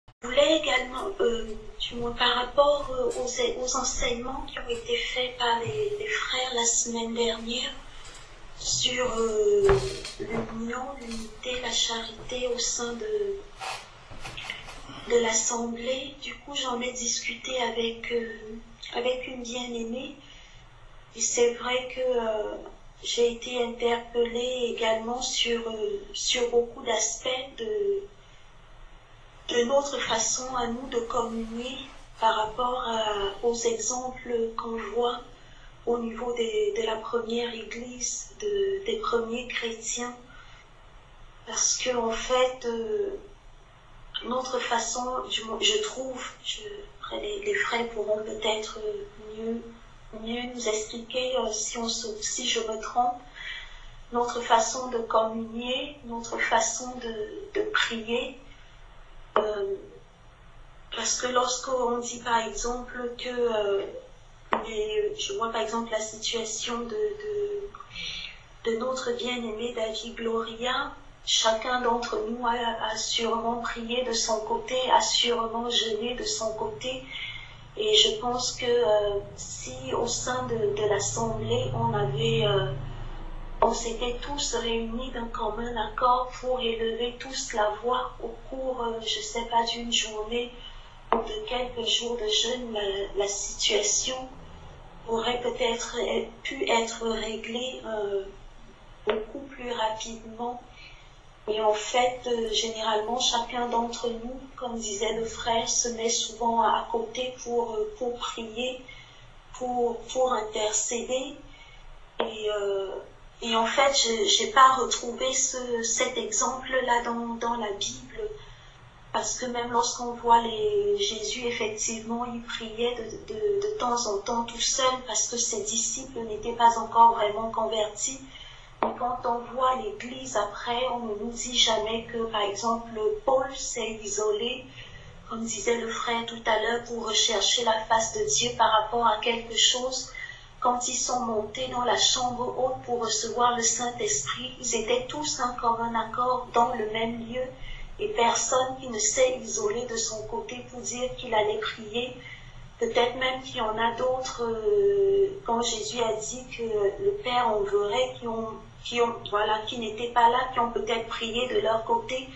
Je voulais également, du moins par rapport aux enseignements qui ont été faits par les frères la semaine dernière sur l'union, l'unité, la charité au sein de l'Assemblée. Du coup, j'en ai discuté avec une bien-aimée. Et c'est vrai que j'ai été interpellée également sur beaucoup d'aspects de notre façon à nous de communier par rapport aux exemples qu'on voit au niveau de la première église, des premiers chrétiens. Parce que en fait, notre façon, je trouve, les frères pourront peut-être mieux nous expliquer si je me trompe, notre façon de communier, notre façon de prier. Parce que lorsqu'on dit par exemple que je vois par exemple la situation de notre bien-aimé David Gloria, chacun d'entre nous a sûrement prié de son côté, a sûrement jeûné de son côté. Et je pense que si au sein de l'Assemblée, on s'était tous réunis d'un commun accord pour élever tous la voix au cours, je sais pas, d'une journée ou de quelques jours de jeûne, la situation aurait peut-être pu être réglée beaucoup plus rapidement. Et en fait, généralement, chacun d'entre nous, comme disait le frère, se met souvent à côté pour prier, pour intercéder. Et en fait, j'ai pas retrouvé cet exemple-là dans la Bible. Parce que même lorsqu'on voit Jésus, effectivement, il priait de temps en temps tout seul parce que ses disciples n'étaient pas encore vraiment convertis. Et quand on voit l'Église après, on ne nous dit jamais que, par exemple, Paul s'est isolé, comme disait le frère tout à l'heure, pour rechercher la face de Dieu par rapport à quelque chose. Quand ils sont montés dans la chambre haute pour recevoir le Saint-Esprit, ils étaient tous en commun accord dans le même lieu. Et personne qui ne s'est isolé de son côté pour dire qu'il allait prier. Peut-être même qu'il y en a d'autres, quand Jésus a dit que le Père enverrait, qui n'étaient pas là, qui ont peut-être prié de leur côté.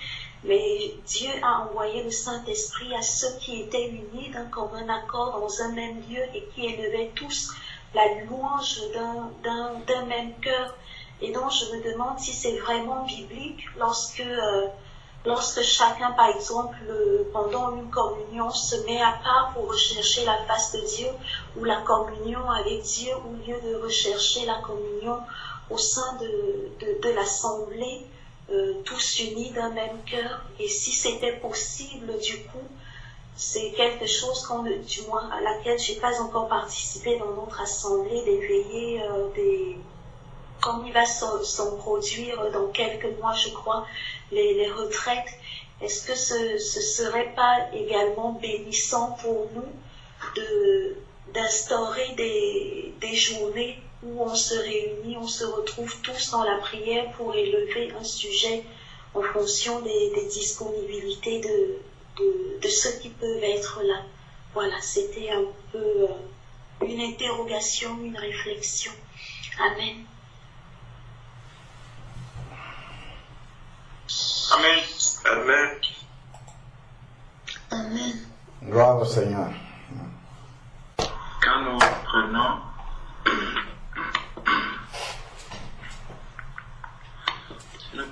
Mais Dieu a envoyé le Saint-Esprit à ceux qui étaient unis d'un commun accord dans un même lieu et qui élevaient tous la louange d'un même cœur. Et donc je me demande si c'est vraiment biblique lorsque chacun, par exemple, pendant une communion, se met à part pour rechercher la face de Dieu, ou la communion avec Dieu, au lieu de rechercher la communion au sein de l'Assemblée, tous unis d'un même cœur. Et si c'était possible, du coup, c'est quelque chose du moins à laquelle j'ai pas encore participé dans notre Assemblée, d'éveiller comme il va s'en produire dans quelques mois, je crois, les retraites, est-ce que ce serait pas également bénissant pour nous d'instaurer des journées où on se réunit, on se retrouve tous dans la prière pour élever un sujet en fonction des disponibilités de ceux qui peuvent être là. Voilà, c'était un peu une interrogation, une réflexion. Amen. Amen. Amen. Amen. Gloire au Seigneur. Quand nous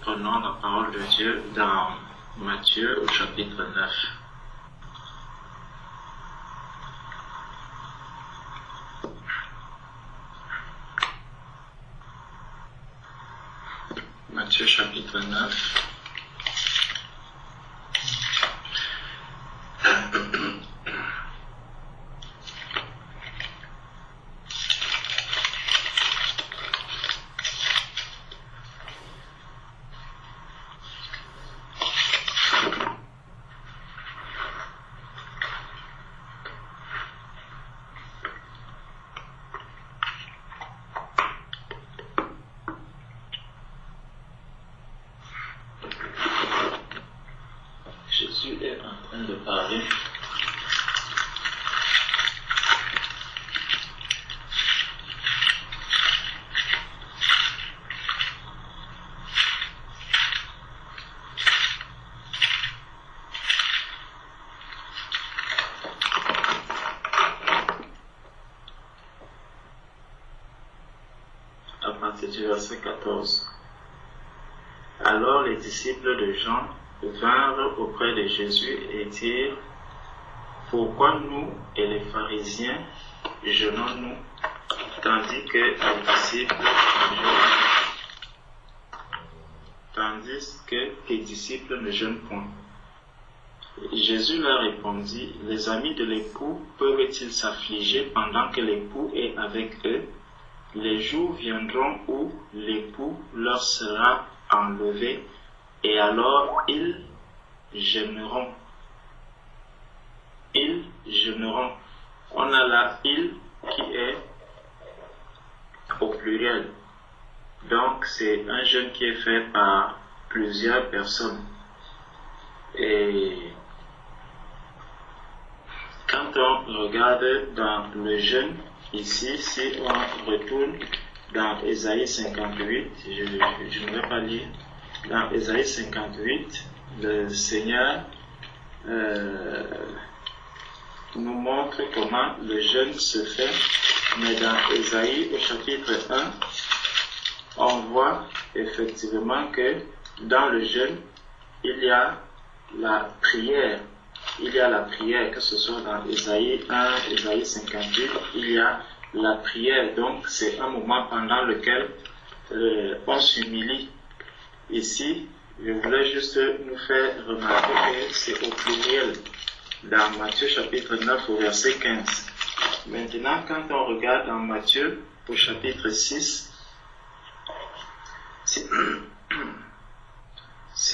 prenons la parole de Dieu dans Matthieu au chapitre 9. Matthieu chapitre 9. parler. À partir du verset 14. Alors les disciples de Jean vinrent auprès de Jésus et dirent: Pourquoi nous et les pharisiens jeûnons-nous, tandis que tes disciples ne jeûnent point? Jésus leur répondit: Les amis de l'époux peuvent-ils s'affliger pendant que l'époux est avec eux? Les jours viendront où l'époux leur sera enlevé, et alors ils jeûneront. Ils jeûneront. On a là il qui est au pluriel. Donc c'est un jeûne qui est fait par plusieurs personnes. Et quand on regarde dans le jeûne, ici, si on retourne dans Ésaïe 58, je ne vais pas lire, dans Ésaïe 58, le Seigneur nous montre comment le jeûne se fait, mais dans Ésaïe au chapitre 1, on voit effectivement que dans le jeûne, il y a la prière. Il y a la prière, que ce soit dans Ésaïe 1, Ésaïe 58, il y a la prière. Donc c'est un moment pendant lequel on s'humilie. Ici, je voulais juste nous faire remarquer que c'est au pluriel dans Matthieu chapitre 9 au verset 15. Maintenant, quand on regarde dans Matthieu au chapitre 6, si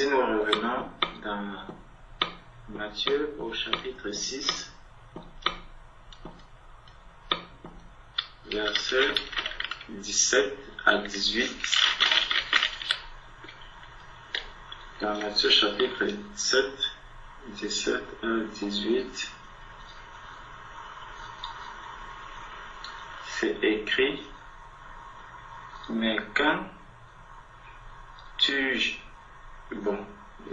nous revenons dans Matthieu au chapitre 6, versets 17 à 18. Dans Matthieu chapitre 7, 17 à 18, c'est écrit: Mais quand tu... Bon,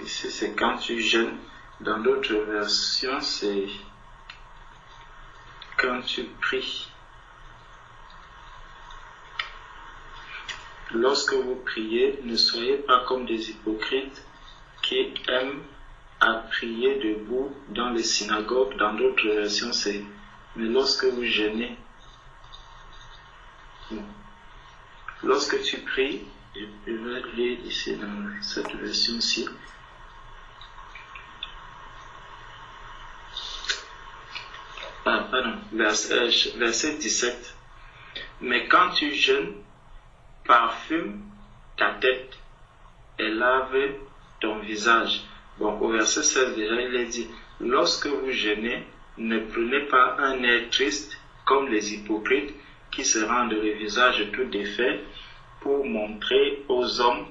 ici c'est quand tu jeûnes. Dans d'autres versions, c'est quand tu pries. Lorsque vous priez, ne soyez pas comme des hypocrites qui aiment à prier debout dans les synagogues. Dans d'autres versions, c'est mais lorsque vous jeûnez. Lorsque tu pries, je vais lire ici dans cette version-ci. Verset 17. Mais quand tu jeûnes, parfume ta tête et lave ton visage. Bon, au verset 16 déjà, il est dit: Lorsque vous jeûnez, ne prenez pas un air triste comme les hypocrites qui se rendent le visage tout défait pour montrer aux hommes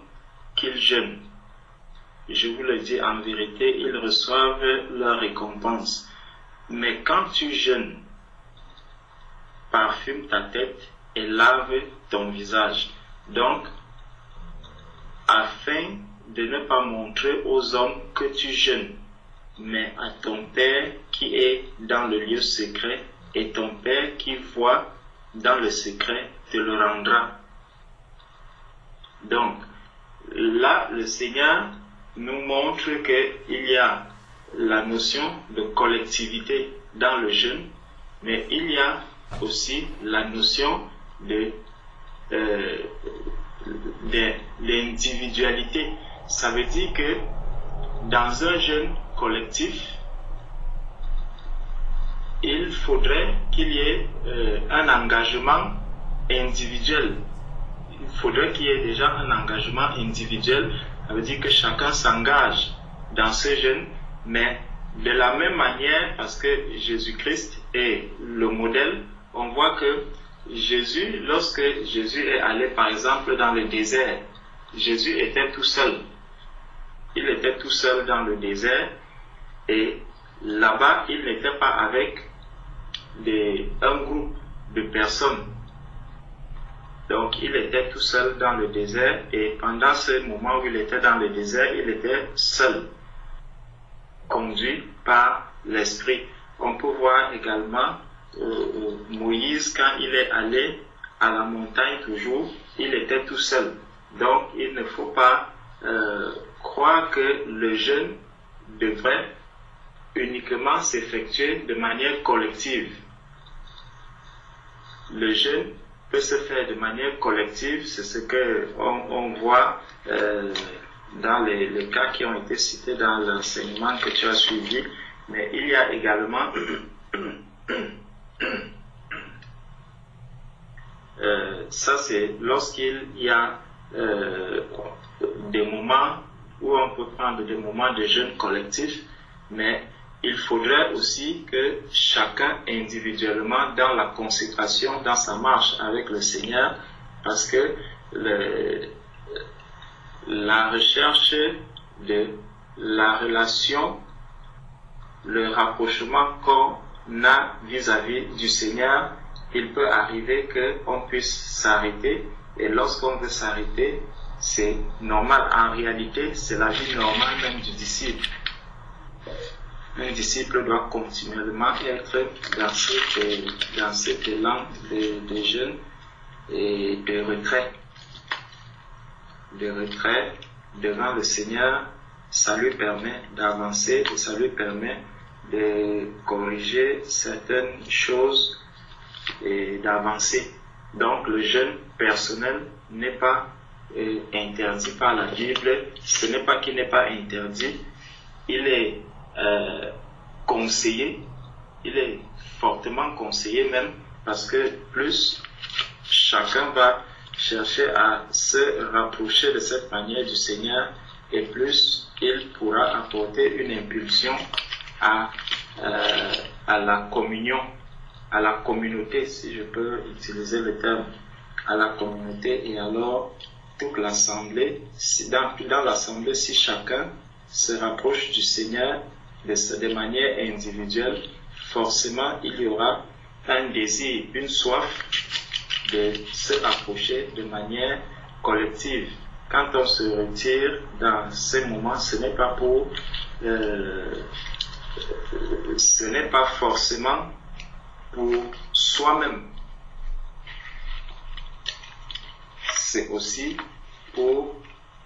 qu'ils jeûnent. Je vous le dis en vérité, ils reçoivent leur récompense. Mais quand tu jeûnes, parfume ta tête et lave ton visage. Donc, afin de ne pas montrer aux hommes que tu jeûnes, mais à ton Père qui est dans le lieu secret, et ton Père qui voit dans le secret te le rendra. Donc, là, le Seigneur nous montre qu'il y a la notion de collectivité dans le jeûne, mais il y a aussi la notion de l'individualité. Ça veut dire que dans un jeûne collectif, il faudrait qu'il y ait un engagement individuel. Il faudrait qu'il y ait déjà un engagement individuel. Ça veut dire que chacun s'engage dans ce jeûne, mais de la même manière, parce que Jésus-Christ est le modèle, on voit que Jésus, lorsque Jésus est allé par exemple dans le désert, Jésus était tout seul. Il était tout seul dans le désert et là-bas, il n'était pas avec un groupe de personnes. Donc, il était tout seul dans le désert et pendant ce moment où il était dans le désert, il était seul, conduit par l'Esprit. On peut voir également Moïse, quand il est allé à la montagne toujours, il était tout seul. Donc, il ne faut pas croire que le jeûne devrait uniquement s'effectuer de manière collective. Le jeûne peut se faire de manière collective, c'est ce qu'on voit dans les cas qui ont été cités dans l'enseignement que tu as suivi, mais il y a également ça c'est lorsqu'il y a des moments où on peut prendre des moments de jeûne collectif, mais il faudrait aussi que chacun individuellement dans la consécration, dans sa marche avec le Seigneur, parce que la recherche de la relation, le rapprochement qu'on a vis-à-vis du Seigneur, il peut arriver qu'on puisse s'arrêter, et lorsqu'on veut s'arrêter, c'est normal. En réalité, c'est la vie normale même du disciple. Un disciple doit continuellement être dans cet élan de jeûne et de retrait. De retrait devant le Seigneur, ça lui permet d'avancer et ça lui permet de corriger certaines choses et d'avancer. Donc le jeûne personnel n'est pas interdit par la Bible. Ce n'est pas qu'il n'est pas interdit, il est conseillé, il est fortement conseillé même, parce que plus chacun va chercher à se rapprocher de cette manière du Seigneur, et plus il pourra apporter une impulsion à la communion, à la communauté, si je peux utiliser le terme, à la communauté. Et alors toute l'assemblée, dans l'assemblée, si chacun se rapproche du Seigneur de manière individuelle, forcément il y aura un désir, une soif de se rapprocher de manière collective. Quand on se retire dans ces moments, ce n'est pas forcément pour soi-même, c'est aussi pour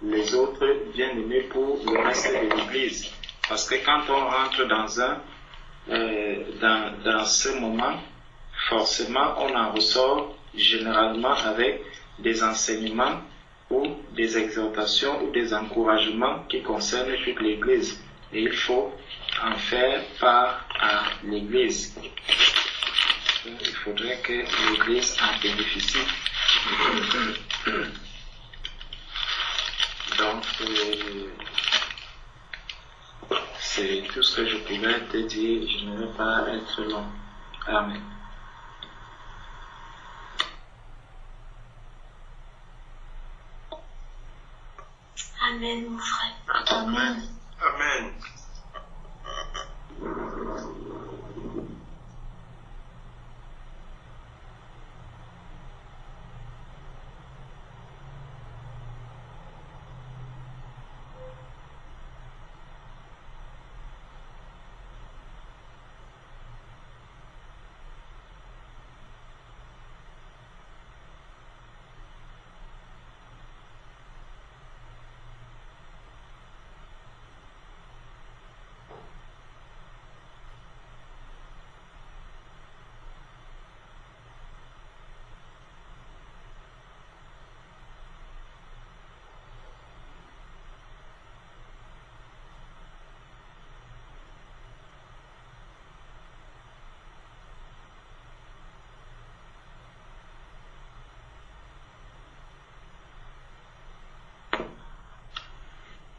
les autres bien-aimés, pour le reste de l'Église. Parce que quand on rentre dans ce moment, forcément on en ressort généralement avec des enseignements ou des exhortations ou des encouragements qui concernent toute l'Église. Et il faut en faire part à l'Église. Il faudrait que l'Église en bénéficie. Donc, c'est tout ce que je pouvais te dire. Je ne vais pas être long. Amen. Amen, mon frère. Amen. Amen.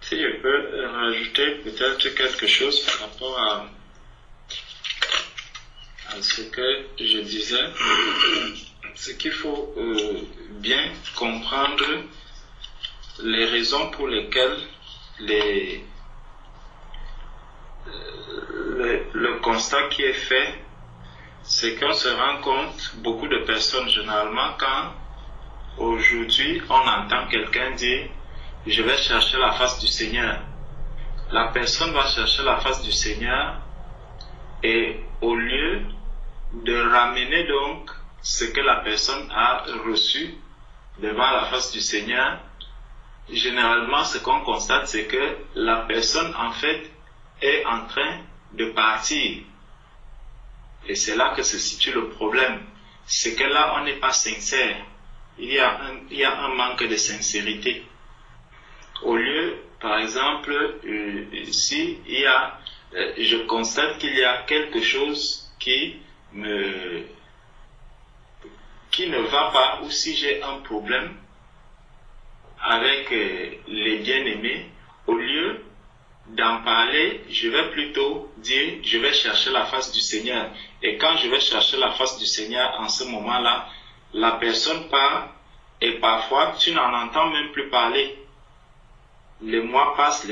Si je peux rajouter peut-être quelque chose par rapport à ce que je disais, c'est qu'il faut bien comprendre les raisons pour lesquelles le constat qui est fait, c'est qu'on se rend compte, beaucoup de personnes généralement, quand aujourd'hui on entend quelqu'un dire « je vais chercher la face du Seigneur », la personne va chercher la face du Seigneur et au lieu de ramener donc ce que la personne a reçu devant la face du Seigneur, généralement ce qu'on constate c'est que la personne en fait est en train de partir. Et c'est là que se situe le problème. C'est que là on n'est pas sincère. Il y a un manque de sincérité. Au lieu, par exemple, si il y a, je constate qu'il y a quelque chose qui ne va pas, ou si j'ai un problème avec les bien-aimés, au lieu d'en parler, je vais plutôt dire, je vais chercher la face du Seigneur. Et quand je vais chercher la face du Seigneur, en ce moment-là, la personne part et parfois tu n'en entends même plus parler. Les mois passent,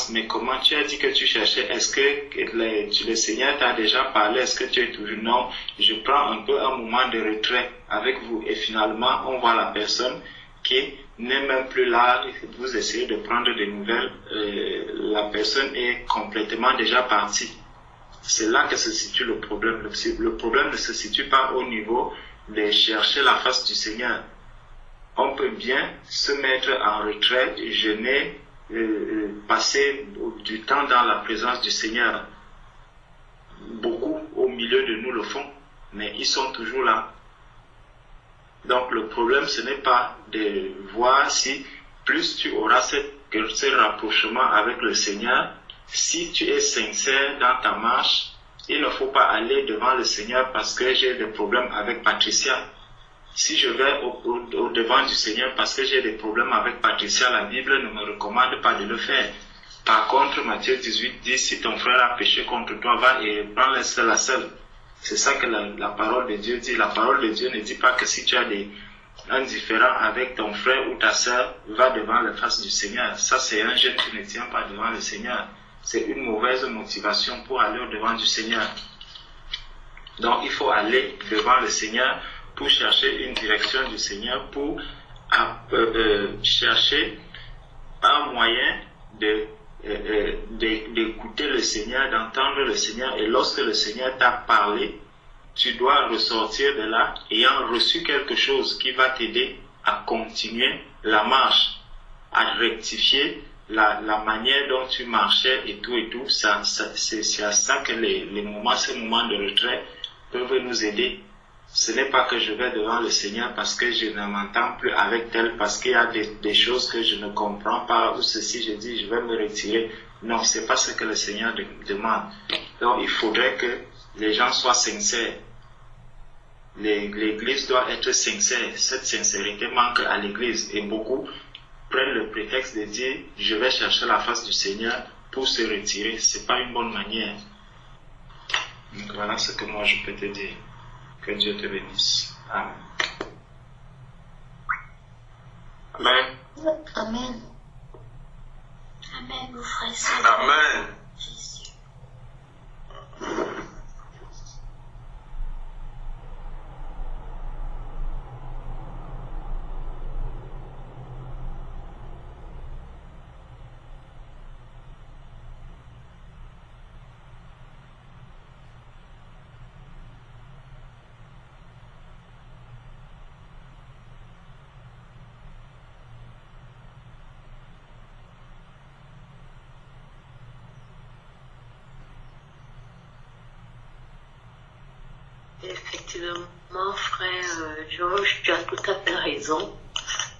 mais comment tu as dit que tu cherchais? Est-ce que le Seigneur t'a déjà parlé? Est-ce que tu es toujours? Non, je prends un peu un moment de retrait avec vous et finalement on voit la personne qui n'est même plus là, vous essayez de prendre des nouvelles, la personne est complètement déjà partie. C'est là que se situe le problème. Le problème ne se situe pas au niveau de chercher la face du Seigneur. On peut bien se mettre en retrait, jeûner, passer du temps dans la présence du Seigneur. Beaucoup au milieu de nous le font, mais ils sont toujours là. Donc le problème, ce n'est pas de voir si plus tu auras ce rapprochement avec le Seigneur, si tu es sincère dans ta marche, il ne faut pas aller devant le Seigneur parce que j'ai des problèmes avec Patricia. Si je vais au devant du Seigneur parce que j'ai des problèmes avec Patricia, la Bible ne me recommande pas de le faire. Par contre, Matthieu 18 dit, si ton frère a péché contre toi, va et prends-le la seule. C'est ça que la parole de Dieu dit. La parole de Dieu ne dit pas que si tu as un différend avec ton frère ou ta soeur, va devant la face du Seigneur. Ça, c'est un jeûne qui ne tient pas devant le Seigneur. C'est une mauvaise motivation pour aller au devant du Seigneur. Donc, il faut aller devant le Seigneur pour chercher une direction du Seigneur, pour chercher un moyen d'écouter le Seigneur, d'entendre le Seigneur. Et lorsque le Seigneur t'a parlé, tu dois ressortir de là ayant reçu quelque chose qui va t'aider à continuer la marche, à rectifier la manière dont tu marchais et tout. C'est à ça que ces moments de retrait peuvent nous aider. Ce n'est pas que je vais devant le Seigneur parce que je ne m'entends plus avec tel, parce qu'il y a des choses que je ne comprends pas, ou ceci, je dis, je vais me retirer. Non, c'est pas ce que le Seigneur demande. Donc, il faudrait que les gens soient sincères. L'Église doit être sincère. Cette sincérité manque à l'Église. Et beaucoup prennent le prétexte de dire, je vais chercher la face du Seigneur pour se retirer. C'est pas une bonne manière. Donc, voilà ce que moi je peux te dire. Que Dieu te bénisse. Amen. Amen. Amen. Amen, mon frère et sœur. Amen. Jésus. Effectivement, frère Georges, tu as tout à fait raison.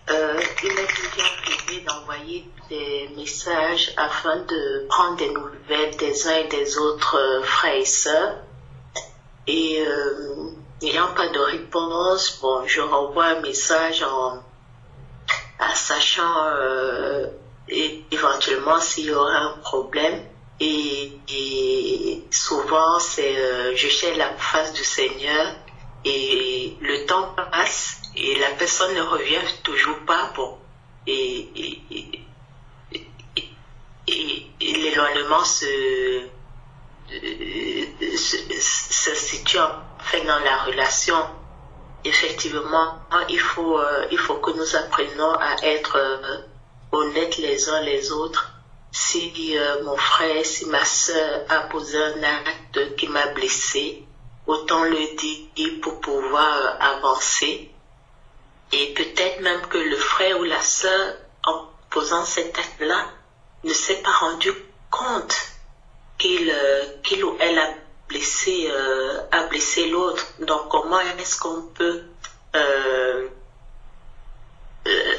Il m'est déjà arrivé d'envoyer des messages afin de prendre des nouvelles des uns et des autres frères et sœurs. Et n'ayant pas de réponse, bon, je renvoie un message en sachant éventuellement s'il y aura un problème. Et souvent, je cherche la face du Seigneur et le temps passe et la personne ne revient toujours pas. Bon, et l'éloignement se situe enfin dans la relation. Effectivement, il faut que nous apprenions à être honnêtes les uns les autres. Si mon frère, si ma soeur a posé un acte qui m'a blessé, autant le dire pour pouvoir avancer. Et peut-être même que le frère ou la soeur, en posant cet acte-là, ne s'est pas rendu compte qu'il ou elle a blessé l'autre. Donc comment est-ce qu'on peut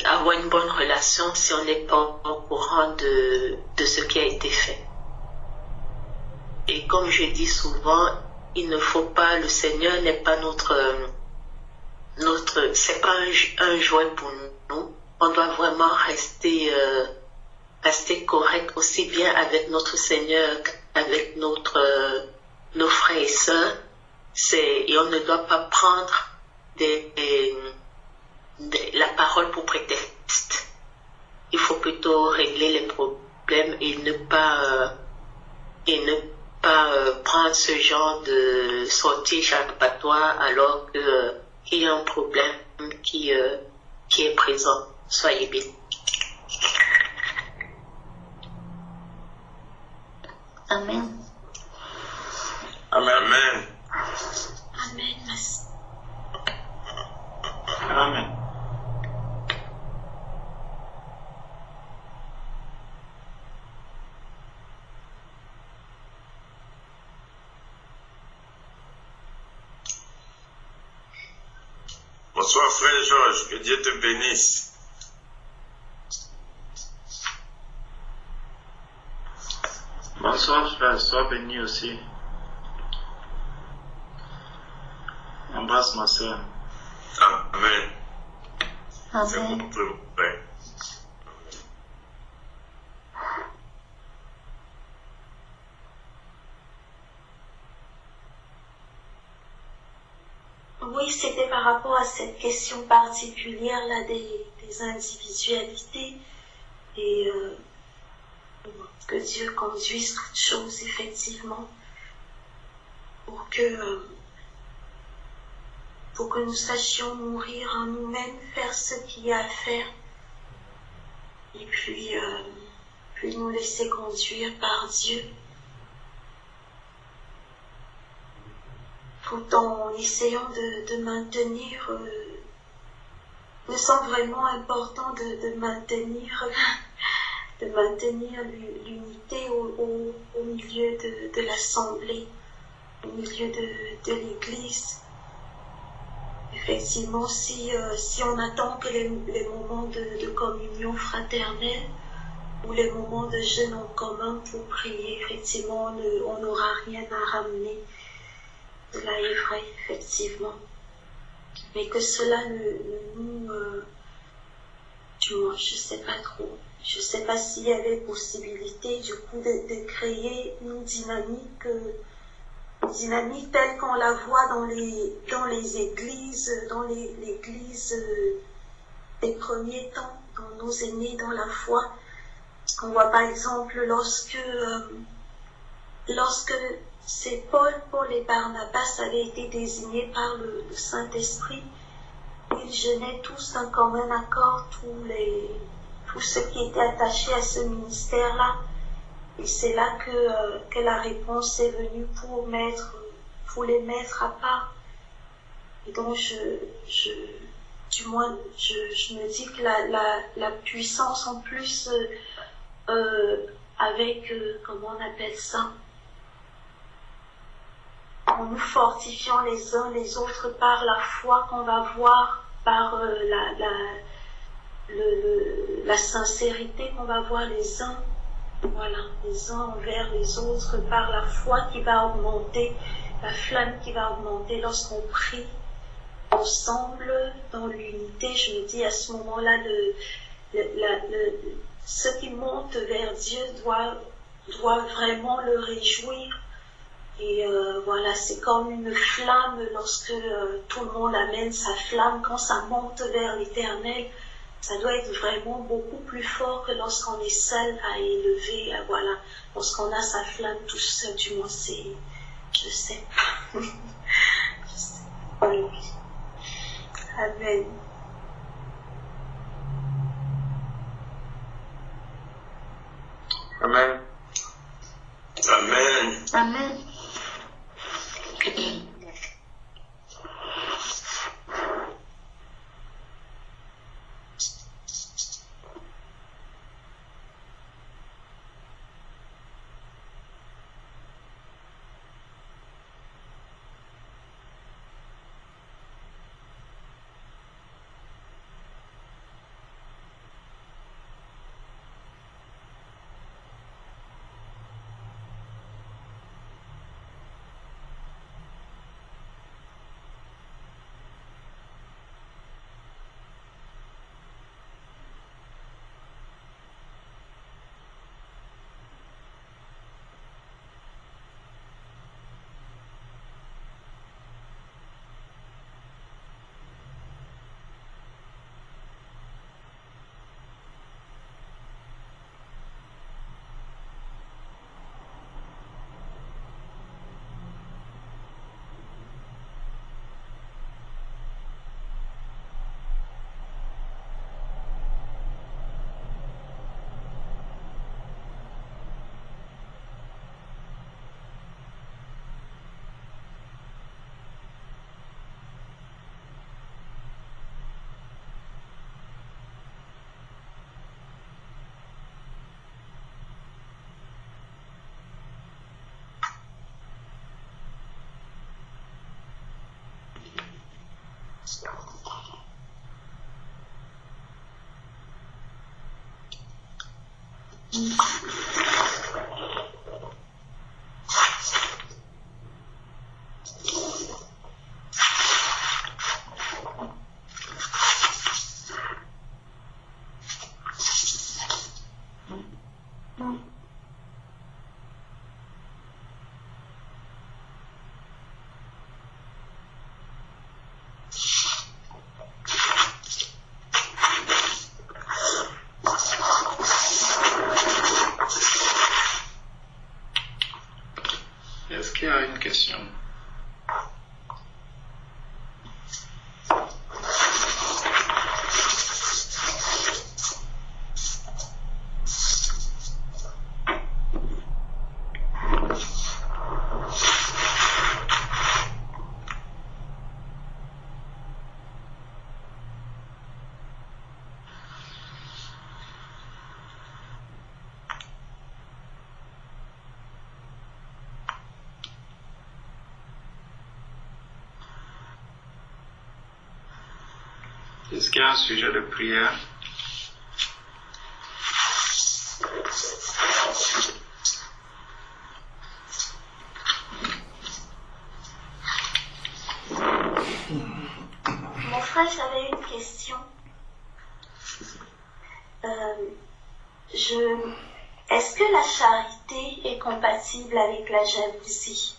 avoir une bonne relation si on n'est pas au courant de ce qui a été fait? Et comme je dis souvent, il ne faut pas, le Seigneur n'est pas c'est pas un jouet pour nous. On doit vraiment rester correct aussi bien avec notre Seigneur qu'avec nos frères et sœurs. Et on ne doit pas prendre la parole pour prétexte. Il faut plutôt régler les problèmes et ne pas prendre ce genre de sortie échappatoire alors qu'il y a un problème qui est présent. Soyez bien. Amen. Amen. Amen. Amen. Merci. Amen. Bonsoir frère Georges, que Dieu te bénisse. Bonsoir frère, sois béni aussi. Embrasse ma soeur. Amen. C'est Amen. mon frère. Oui, c'était par rapport à cette question particulière là des individualités et que Dieu conduise toutes choses effectivement pour que nous sachions mourir en nous-mêmes, faire ce qu'il y a à faire et puis nous laisser conduire par Dieu, tout en essayant de maintenir, me semble vraiment important de maintenir l'unité au milieu de l'assemblée, au milieu de l'Église. Effectivement, si on attend que les moments de communion fraternelle ou les moments de jeûne en commun pour prier, effectivement, on n'aura rien à ramener. Cela est vrai, effectivement. Mais que cela nous du moins, je sais pas trop. Je sais pas s'il y avait possibilité, du coup, de créer une dynamique telle qu'on la voit dans les églises, l'église des premiers temps, dans nos aînés dans la foi. On voit par exemple lorsque c'est Paul et Barnabas avaient été désignés par le Saint-Esprit, ils jeûnaient tous d'un commun accord, tous ceux qui étaient attachés à ce ministère-là. Et c'est là que la réponse est venue pour les mettre à part. Et donc je me dis que la puissance en plus avec comment on appelle ça, en nous fortifiant les uns les autres par la foi qu'on va voir, par la sincérité qu'on va voir les uns envers les autres, par la foi qui va augmenter, la flamme qui va augmenter lorsqu'on prie ensemble dans l'unité. Je me dis à ce moment-là, ce qui monte vers Dieu doit vraiment le réjouir. Et voilà, c'est comme une flamme lorsque tout le monde amène sa flamme, quand ça monte vers l'Éternel, Ça doit être vraiment beaucoup plus fort que lorsqu'on est seul à élever, voilà. Lorsqu'on a sa flamme tout seul, du moins c'est, je sais pas. Je sais pas. Voilà. Amen. Amen. Amen. Amen. Est-ce qu'il y a une question? Est-ce qu'il y a un sujet de prière? Mon frère, j'avais une question. Est-ce que la charité est compatible avec la jalousie?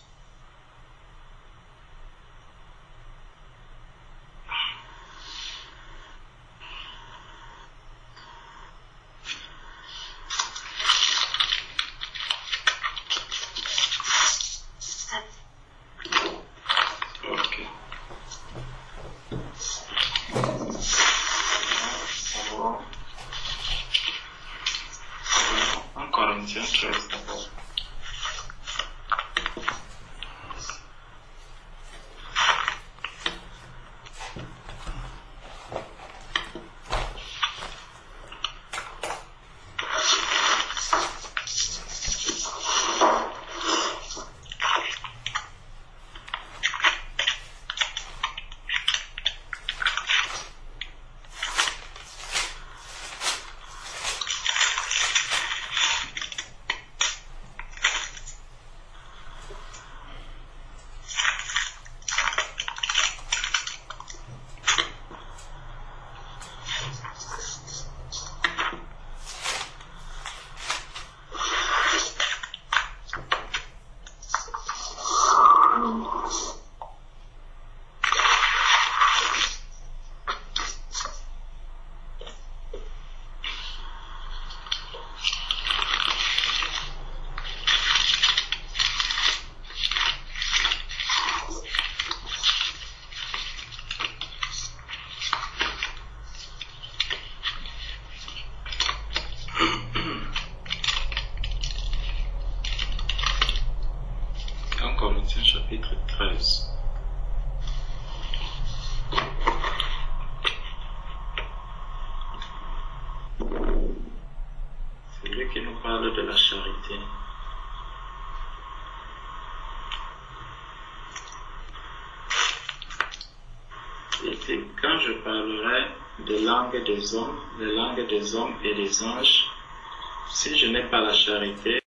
chapitre 13. C'est lui qui nous parle de la charité. Et quand je parlerai des langues des hommes et des anges, si je n'ai pas la charité,